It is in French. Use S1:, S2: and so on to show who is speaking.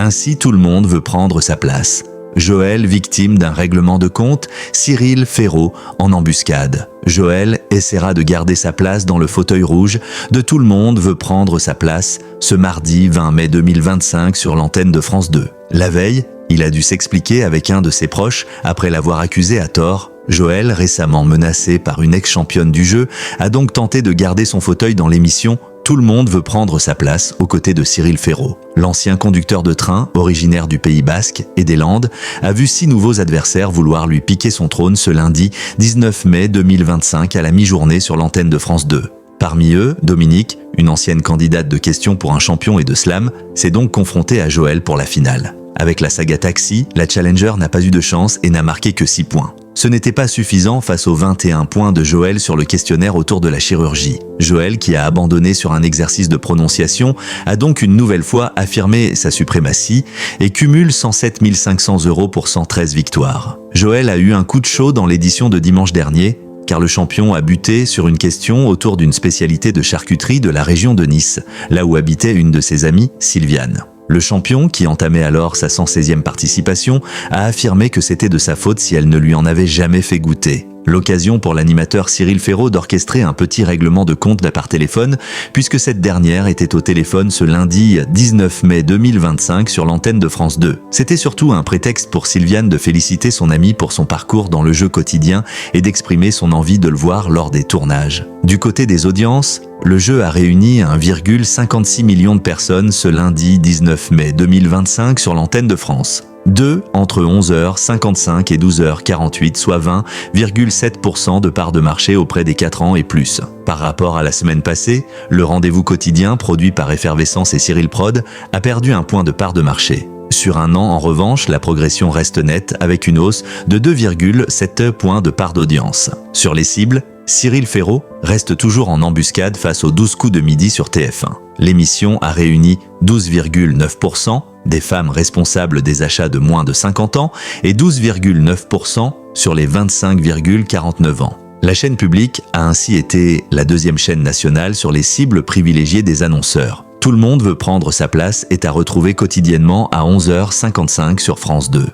S1: Ainsi, tout le monde veut prendre sa place. Joël, victime d'un règlement de compte, Cyril Ferraud en embuscade. Joël essaiera de garder sa place dans le fauteuil rouge de Tout le monde veut prendre sa place ce mardi 20 mai 2025 sur l'antenne de France 2. La veille, il a dû s'expliquer avec un de ses proches après l'avoir accusé à tort. Joël, récemment menacé par une ex-championne du jeu, a donc tenté de garder son fauteuil dans l'émission Tout le monde veut prendre sa place aux côtés de Cyril Ferraud. L'ancien conducteur de train, originaire du Pays Basque et des Landes, a vu 6 nouveaux adversaires vouloir lui piquer son trône ce lundi 19 mai 2025 à la mi-journée sur l'antenne de France 2. Parmi eux, Dominique, une ancienne candidate de questions pour un champion et de slam, s'est donc confrontée à Joël pour la finale. Avec la saga Taxi, la challenger n'a pas eu de chance et n'a marqué que 6 points. Ce n'était pas suffisant face aux 21 points de Joël sur le questionnaire autour de la chirurgie. Joël, qui a abandonné sur un exercice de prononciation, a donc une nouvelle fois affirmé sa suprématie et cumule 107 500 € pour 113 victoires. Joël a eu un coup de chaud dans l'édition de dimanche dernier, car le champion a buté sur une question autour d'une spécialité de charcuterie de la région de Nice, là où habitait une de ses amies, Sylviane. Le champion, qui entamait alors sa 116e participation, a affirmé que c'était de sa faute si elle ne lui en avait jamais fait goûter. L'occasion pour l'animateur Cyril Ferraud d'orchestrer un petit règlement de compte par téléphone, puisque cette dernière était au téléphone ce lundi 19 mai 2025 sur l'antenne de France 2. C'était surtout un prétexte pour Sylviane de féliciter son ami pour son parcours dans le jeu quotidien et d'exprimer son envie de le voir lors des tournages. Du côté des audiences, le jeu a réuni 1,56 million de personnes ce lundi 19 mai 2025 sur l'antenne de France. 2 entre 11h55 et 12h48, soit 20,7% de part de marché auprès des 4 ans et plus. Par rapport à la semaine passée, le rendez-vous quotidien produit par Effervescence et Cyril Prod a perdu un point de part de marché. Sur un an, en revanche, la progression reste nette avec une hausse de 2,7 points de part d'audience. Sur les cibles, Cyril Ferraud reste toujours en embuscade face aux 12 coups de midi sur TF1. L'émission a réuni 12,9% des femmes responsables des achats de moins de 50 ans et 12,9% sur les 25,49 ans. La chaîne publique a ainsi été la deuxième chaîne nationale sur les cibles privilégiées des annonceurs. Tout le monde veut prendre sa place est à retrouver quotidiennement à 11h55 sur France 2.